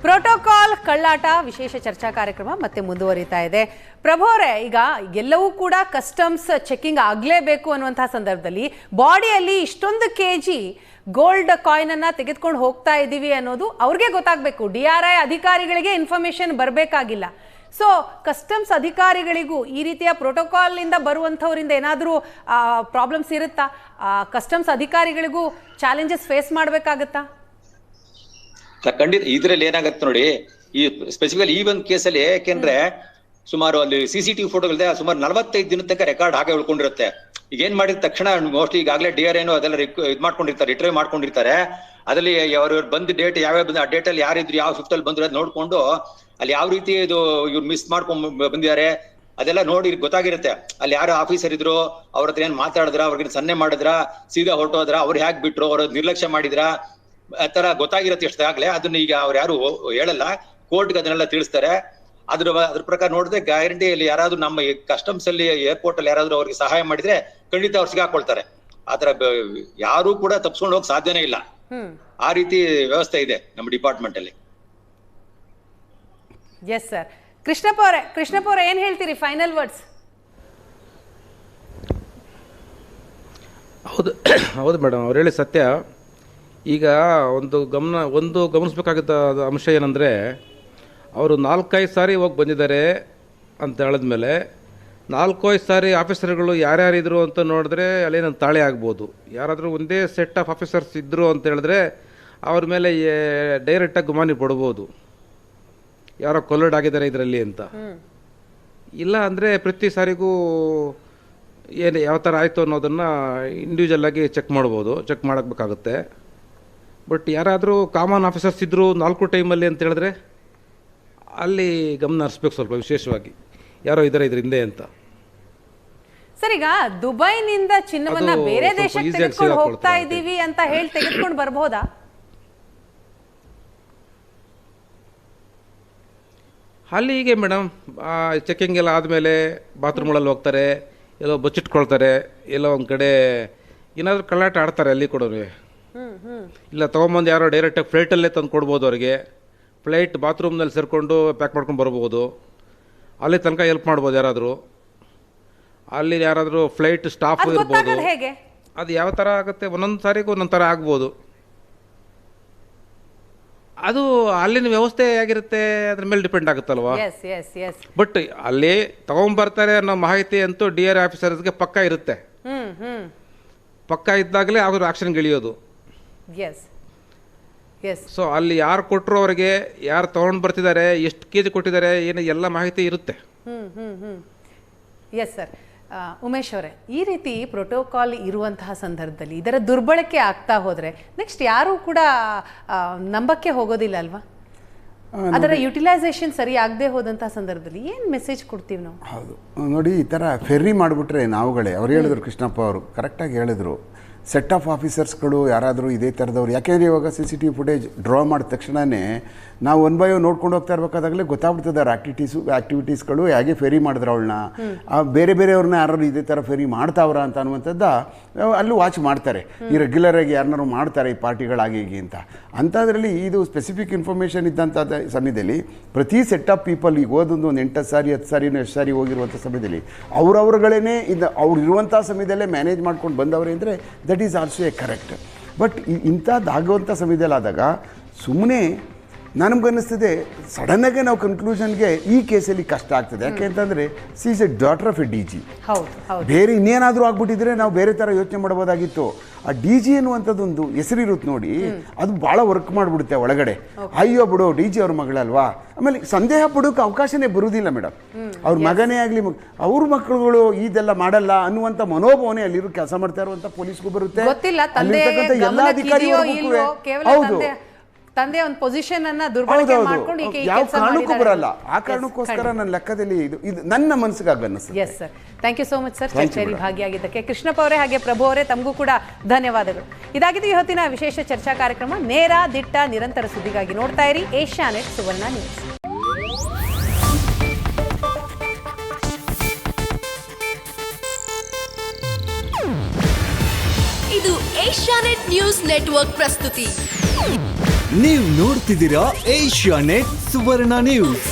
Protocol ಕಳ್ಳಾಟ ವಿಶೇಷ ಚರ್ಚಾ ಕಾರ್ಯಕ್ರಮ ಮತ್ತೆ ಮುಂದುವರಿತಾ ಇದೆ. ಪ್ರಭು ಅವರೇ, ಈಗ ಎಲ್ಲವೂ ಕೂಡ ಕಸ್ಟಮ್ಸ್ ಚೆಕಿಂಗ್ ಆಗಲೇಬೇಕು ಅನ್ನುವಂತಹ ಸಂದರ್ಭದಲ್ಲಿ ಬಾಡಿಯಲ್ಲಿ ಇಷ್ಟೊಂದು ಕೆಜಿ ಗೋಲ್ಡ್ ಕಾಯಿನ್ ಅನ್ನ ತೆಗೆದುಕೊಂಡು ಹೋಗ್ತಾ ಇದ್ದೀವಿ ಅನ್ನೋದು ಅವ್ರಿಗೆ ಗೊತ್ತಾಗಬೇಕು. DRI ಅಧಿಕಾರಿಗಳಿಗೆ ಇನ್ಫಾರ್ಮೇಶನ್ ಬರಬೇಕಾಗಿಲ್ಲ. ಸೊ ಕಸ್ಟಮ್ಸ್ ಅಧಿಕಾರಿಗಳಿಗೂ ಈ ರೀತಿಯ ಪ್ರೋಟೋಕಾಲ್ ಇಂದ ಬರುವಂಥವರಿಂದ ಏನಾದರೂ ಪ್ರಾಬ್ಲಮ್ಸ್ ಇರುತ್ತಾ? ಕಸ್ಟಮ್ಸ್ ಅಧಿಕಾರಿಗಳಿಗೂ ಚಾಲೆಂಜಸ್ ಫೇಸ್ ಮಾಡಬೇಕಾಗತ್ತಾ? ಖಂಡಿತ. ಇದ್ರಲ್ಲಿ ಏನಾಗತ್ತೆ ನೋಡಿ, ಈ ಸ್ಪೆಸಿಫಿಕಲ್ ಈ ಒಂದು ಕೇಸಲ್ಲಿ ಯಾಕೆಂದ್ರೆ ಸುಮಾರು ಅಲ್ಲಿ CCTV ಫೋಟೋಗಳಿದೆ, ಸುಮಾರು 45 ದಿನದ ತನಕ ರೆಕಾರ್ಡ್ ಹಾಗೆ ಉಳ್ಕೊಂಡಿರುತ್ತೆ. ಈಗ ಏನ್ ಮಾಡಿದ ತಕ್ಷಣ ಮೋಸ್ಟ್ಲಿ ಈಗಾಗಲೇ DRI ಅದೆಲ್ಲ ಇದು ಮಾಡ್ಕೊಂಡಿರ್ತಾರೆ, ರಿಟ್ರೈವ್ ಮಾಡ್ಕೊಂಡಿರ್ತಾರೆ. ಅದ್ರಲ್ಲಿ ಅವ್ರ ಬಂದ ಡೇಟ್ ಯಾವ್ಯಾವ ಬಂದ, ಆ ಡೇಟ್ ಅಲ್ಲಿ ಯಾರಿದ್ರು, ಯಾವ ಶಿಫ್ಟ್ ಅಲ್ಲಿ ಬಂದ್ರು ಅದ್ ನೋಡ್ಕೊಂಡು ಅಲ್ಲಿ ಯಾವ ರೀತಿ ಇದು ಇವ್ರು ಮಿಸ್ ಮಾಡ್ಕೊಂಡ್ ಬಂದಿದ್ದಾರೆ ಅದೆಲ್ಲ ನೋಡಿ ಗೊತ್ತಾಗಿರುತ್ತೆ. ಅಲ್ಲಿ ಯಾರು ಆಫೀಸರ್ ಇದ್ರು, ಅವ್ರ ಹತ್ರ ಏನ್ ಮಾತಾಡಿದ್ರ, ಅವ್ರಿಗೆ ಸನ್ನೆ ಮಾಡಿದ್ರ, ಸೀದಾ ಹೊರಟೋದ್ರ, ಅವ್ರು ಹ್ಯಾಕ್ ಬಿಟ್ರು, ಅವ್ರ ನಿರ್ಲಕ್ಷ್ಯ ಮಾಡಿದ್ರ, ಆ ತರ ಗೊತ್ತಾಗಿರುತ್ತೆ ಎಷ್ಟಾಗ್ಲೇ. ಅದನ್ನ ಈಗ ಅವ್ರು ಯಾರು ಹೇಳಲ್ಲ, ಕೋರ್ಟ್ಗೆ ಅದನ್ನೆಲ್ಲ ತಿಳಿಸ್ತಾರೆ. ಅದ್ರ ಪ್ರಕಾರ ನೋಡಿದ್ರೆ ಗ್ಯಾರಂಟಿ ಇಲ್ಲಿ ಯಾರಾದ್ರೂ ನಮ್ಮ ಕಸ್ಟಮ್ಸ್ ಅಲ್ಲಿ ಏರ್ಪೋರ್ಟ್ ಅಲ್ಲಿ ಯಾರಾದ್ರೂ ಅವ್ರಿಗೆ ಸಹಾಯ ಮಾಡಿದ್ರೆ ಖಂಡಿತ ಅವ್ರು ಸಿಗಾಕೊಳ್ತಾರೆ. ಆತರ ಯಾರು ಕೂಡ ತಪ್ಸ್ಕೊಂಡು ಹೋಗಕ್ ಸಾಧ್ಯನೇ ಇಲ್ಲ. ಆ ರೀತಿ ವ್ಯವಸ್ಥೆ ಇದೆ ನಮ್ಮ ಡಿಪಾರ್ಟ್ಮೆಂಟ್ ಅಲ್ಲಿ. Yes sir. ಕೃಷ್ಣಪ್ಪ ಅವರೇ ಏನ್ ಹೇಳ್ತೀರಿ? Final words. ಹೌದು ಮೇಡಮ್, ಅವ್ರು ಹೇಳಿ ಸತ್ಯ. ಈಗ ಒಂದು ಗಮನಿಸ್ಬೇಕಾಗಿದ್ದ ಅಂಶ ಏನಂದರೆ, ಅವರು 4-5 ಸಾರಿ ಹೋಗಿ ಬಂದಿದ್ದಾರೆ ಅಂತ ಹೇಳಿದ್ಮೇಲೆ 4-5 ಸಾರಿ ಆಫೀಸರ್ಗಳು ಯಾರ್ಯಾರಿದ್ರು ಅಂತ ನೋಡಿದ್ರೆ ಅಲ್ಲೇನು ತಾಳೆ ಆಗ್ಬೋದು. ಯಾರಾದರೂ ಒಂದೇ ಸೆಟ್ ಆಫ್ ಆಫೀಸರ್ಸ್ ಇದ್ದರು ಅಂತ ಹೇಳಿದ್ರೆ ಅವ್ರ ಮೇಲೆ ಡೈರೆಕ್ಟಾಗಿ ಗುಮಾನಿ ಪಡ್ಬೋದು, ಯಾರೋ ಕೊಲ್ಲಡ್ ಆಗಿದ್ದಾರೆ ಇದರಲ್ಲಿ ಅಂತ. ಇಲ್ಲ ಅಂದರೆ ಪ್ರತಿ ಸಾರಿಗೂ ಏನು ಯಾವ ಥರ ಆಯಿತು ಅನ್ನೋದನ್ನು ಇಂಡಿವಿಜುವಲ್ ಆಗಿ ಚೆಕ್ ಮಾಡಬೇಕಾಗುತ್ತೆ. ಬಟ್ ಯಾರಾದರೂ ಕಾಮನ್ ಆಫೀಸರ್ಸ್ ಇದ್ದರು 4 ಟೈಮಲ್ಲಿ ಅಂತ ಹೇಳಿದ್ರೆ ಅಲ್ಲಿ ಗಮನ ಹರಿಸ್ಬೇಕು ಸ್ವಲ್ಪ ವಿಶೇಷವಾಗಿ, ಯಾರೋ ಇದ್ದಾರೆ ಇದ್ರ ಹಿಂದೆ ಅಂತ. ಸರ್, ಈಗ ದುಬೈನಿಂದ ಚಿನ್ನವನ್ನ ಬೇರೆ ದೇಶಕ್ಕೆ ತೆಗೆದುಕೊಂಡು ಹೋಗ್ತಾ ಇದ್ದೀವಿ ಅಂತ ಹೇಳಿ ತೆಗೆದುಕೊಂಡು ಬರಬಹುದಾ? ಅಲ್ಲಿ ಹೀಗೆ ಮೇಡಮ್, ಚೆಕಿಂಗ್ ಎಲ್ಲ ಆದಮೇಲೆ ಬಾತ್ರೂಮ್ಗಳಲ್ಲಿ ಹೋಗ್ತಾರೆ, ಎಲ್ಲೋ ಬಚ್ಚಿಟ್ಕೊಳ್ತಾರೆ, ಎಲ್ಲೋ ಒಂದು ಕಡೆ ಏನಾದರೂ ಕಳ್ಳಾಟ ಆಡ್ತಾರೆ ಅಲ್ಲಿ ಕೂಡ. ಇಲ್ಲ ತೊಗೊಂಬಂದು ಯಾರೋ ಡೈರೆಕ್ಟಾಗಿ ಫ್ಲೈಟಲ್ಲೇ ತಂದು ಕೊಡ್ಬೋದು ಅವ್ರಿಗೆ. ಫ್ಲೈಟ್ ಬಾತ್ರೂಮ್ನಲ್ಲಿ ಸೇರಿಕೊಂಡು ಪ್ಯಾಕ್ ಮಾಡ್ಕೊಂಡು ಬರ್ಬೋದು, ಅಲ್ಲಿ ತನಕ ಹೆಲ್ಪ್ ಮಾಡ್ಬೋದು ಯಾರಾದರೂ. ಅಲ್ಲಿ ಯಾರಾದರೂ ಫ್ಲೈಟ್ ಸ್ಟಾಫ್ ಇರ್ಬೋದು. ಅದು ಯಾವ ಥರ ಆಗುತ್ತೆ, ಒಂದೊಂದು ಸಾರಿಗೂ ಒಂದೊಂದು ಥರ ಆಗ್ಬೋದು. ಅದು ಅಲ್ಲಿನ ವ್ಯವಸ್ಥೆ ಆಗಿರುತ್ತೆ, ಅದ್ರ ಮೇಲೆ ಡಿಪೆಂಡ್ ಆಗುತ್ತಲ್ವಾ. ಬಟ್ ಅಲ್ಲಿ ತಗೊಂಡ್ಬರ್ತಾರೆ ಅನ್ನೋ ಮಾಹಿತಿ ಅಂತೂ DRI ಆಫೀಸರ್ಸ್ಗೆ ಪಕ್ಕ ಇರುತ್ತೆ. ಪಕ್ಕ ಇದ್ದಾಗಲೇ ಅವರು ಆಕ್ಷನ್ಗೆ ಇಳಿಯೋದು. ಸೊ ಅಲ್ಲಿ ಯಾರು ಕೊಟ್ಟರು, ಅವರಿಗೆ ಯಾರು ತಗೊಂಡು ಬರ್ತಿದ್ದಾರೆ, ಎಷ್ಟು ಕೆಜಿ ಕೊಟ್ಟಿದ್ದಾರೆ, ಏನು ಎಲ್ಲ ಮಾಹಿತಿ ಇರುತ್ತೆ. Yes sir. ಉಮೇಶ್ ಅವರೇ, ಈ ರೀತಿ ಪ್ರೋಟೋಕಾಲ್ ಇರುವಂತಹ ಸಂದರ್ಭದಲ್ಲಿ ಇದರ ದುರ್ಬಳಕೆ ಆಗ್ತಾ ಹೋದ್ರೆ ನೆಕ್ಸ್ಟ್ ಯಾರು ಕೂಡ ನಂಬಕ್ಕೆ ಹೋಗೋದಿಲ್ಲ ಅಲ್ವಾ? ಅದರ ಯುಟಿಲೈಸೇಷನ್ ಸರಿ ಆಗದೆ ಹೋದಂತಹ ಸಂದರ್ಭದಲ್ಲಿ ಏನು ಮೆಸೇಜ್ ಕೊಡ್ತೀವಿ ನಾವು? ಹೌದು ನೋಡಿ, ಈ ಥರ ಫೆರ್ರಿ ಮಾಡಿಬಿಟ್ರೆ ನಾವುಗಳೇ, ಅವ್ರು ಹೇಳಿದ್ರು, ಕೃಷ್ಣಪ್ಪ ಅವರು ಕರೆಕ್ಟಾಗಿ ಹೇಳಿದ್ರು, ಸೆಟ್ ಆಫ್ ಆಫೀಸರ್ಸ್ಗಳು ಯಾರಾದರೂ ಇದೇ ಥರದವ್ರು. ಯಾಕೆಂದರೆ ಇವಾಗ CCTV ಫುಟೇಜ್ ಡ್ರಾ ಮಾಡಿದ ತಕ್ಷಣವೇ ನಾವು 1 by 1 ನೋಡ್ಕೊಂಡು ಹೋಗ್ತಾ ಇರಬೇಕಾದಾಗಲೇ ಗೊತ್ತಾಗ್ಬಿಡ್ತದೆ ಅವ್ರ ಆ್ಯಕ್ಟಿವಿಟೀಸ್ಗಳು ಹೇಗೆ ಫೆರಿ ಮಾಡಿದ್ರು ಅವಳನ್ನ, ಬೇರೆಯವ್ರನ್ನ ಯಾರು ಇದೇ ಥರ ಫೆರಿ ಮಾಡ್ತಾವ್ರ ಅಂತ ಅನ್ನುವಂಥದ್ದು ಅಲ್ಲೂ ವಾಚ್ ಮಾಡ್ತಾರೆ. ಈ ರೆಗ್ಯುಲರಾಗಿ ಯಾರನ್ನಾರು ಮಾಡ್ತಾರೆ ಈ ಪಾರ್ಟಿಗಳಾಗಿ ಹೀಗೆ ಅಂತ. ಅಂಥದ್ರಲ್ಲಿ ಇದು ಸ್ಪೆಸಿಫಿಕ್ ಇನ್ಫಾರ್ಮೇಷನ್ ಇದ್ದಂಥ ಸಮಯದಲ್ಲಿ ಪ್ರತಿ ಸೆಟ್ ಆಫ್ ಪೀಪಲ್ ಈಗ ಓದೊಂದು 8 ಸಾರಿ 10 ಸಾರಿನೋ ಎಷ್ಟು ಸಾರಿ ಹೋಗಿರುವಂಥ ಸಮಯದಲ್ಲಿ ಅವ್ರವ್ರುಗಳೇ ಅವ್ರು ಇರುವಂಥ ಸಮಯದಲ್ಲೇ ಮ್ಯಾನೇಜ್ ಮಾಡ್ಕೊಂಡು ಬಂದವ್ರೆ ಅಂದರೆ that is also a correct. But ಇಂಥದ್ದಾಗುವಂಥ ಸಮಯದಲ್ಲಿ ಆದಾಗ ಸುಮ್ಮನೆ ನನಗನ್ನಿಸ್ತದೆ ಸಡನ್ನಾಗೆ ನಾವು ಕನ್ಕ್ಲೂಷನ್ಗೆ ಈ ಕೇಸಲ್ಲಿ ಕಷ್ಟ ಆಗ್ತದೆ. ಯಾಕೆ ಅಂತಂದರೆ C is A daughter of A DG. ಬೇರೆ ಇನ್ನೇನಾದರೂ ಆಗ್ಬಿಟ್ಟಿದ್ರೆ ನಾವು ಬೇರೆ ಥರ ಯೋಚನೆ ಮಾಡ್ಬೋದಾಗಿತ್ತು. ಆ DG ಅನ್ನುವಂಥದ್ದೊಂದು ಹೆಸರಿರುತ್ತೆ ನೋಡಿ, ಅದು ಭಾಳ ವರ್ಕ್ ಮಾಡಿಬಿಡುತ್ತೆ ಒಳಗಡೆ. ಅಯ್ಯೋ ಬಿಡು DG ಅವ್ರ ಮಗಳಲ್ವಾ, ಆಮೇಲೆ ಸಂದೇಹ ಪಡೋಕೆ ಅವಕಾಶನೇ ಬರುವುದಿಲ್ಲ ಮೇಡಮ್. ಅವ್ರ ಮಗನೇ ಆಗಲಿ ಅವ್ರ ಮಕ್ಕಳುಗಳು ಇದೆಲ್ಲ ಮಾಡಲ್ಲ ಅನ್ನುವಂಥ ಮನೋಭಾವನೆ ಅಲ್ಲಿರೋ ಕೆಲಸ ಮಾಡ್ತಾ ಇರುವಂಥ ಪೊಲೀಸ್ಗೂ ಬರುತ್ತೆ, ಅಲ್ಲಿರ್ತಕ್ಕಂಥ ಎಲ್ಲ ಅಧಿಕಾರಿಗಳಿಗೂ. ಹೌದು, ತಂದೆ ಒಂದು ಪೊಸಿಷನ್ ಅನ್ನ ದುರ್ಬಳಕೆ ಮಾಡ್ಕೊಂಡು ಯಾವ ಕಾರಣಕ್ಕೂ ಬರಲ್ಲ. ಆ ಕಾರಣಕ್ಕೋಸ್ಕರ ನನ್ನ ಲೆಕ್ಕದಲ್ಲಿ ಇದು ನನ್ನ ಮನಸ್ಸಿಗೆ ಅನ್ನಿಸ್ತದೆ. Yes sir, thank you so much sir ಚರ್ಚೆಯಲ್ಲಿ ಭಾಗಿಯಾಗಿದ್ದಕ್ಕೆ. ಕೃಷ್ಣಪ್ಪ ಅವರೇ ಹಾಗೆ ಪ್ರಭು ಅವರೇ, ತಮಗೂ ಕೂಡ ಧನ್ಯವಾದಗಳು. ಇದಾಗಿದ್ದು ಇವತ್ತಿನ ವಿಶೇಷ ಚರ್ಚಾ ಕಾರ್ಯಕ್ರಮ. ನೇರ, ದಿಟ್ಟ, ನಿರಂತರ ಸುದ್ದಿಗಾಗಿ ನೋಡ್ತಾ ಇರಿ ಏಷ್ಯಾನೆಟ್ ಸುವರ್ಣ ನ್ಯೂಸ್. ಇದು ಏಷ್ಯಾನೆಟ್ ನ್ಯೂಸ್ ನೆಟ್ವರ್ಕ್ ಪ್ರಸ್ತುತಿ. ನೀವು ನೋಡ್ತಿದ್ದೀರಾ ಏಷ್ಯಾ ನೆಟ್ ಸುವರ್ಣ ನ್ಯೂಸ್.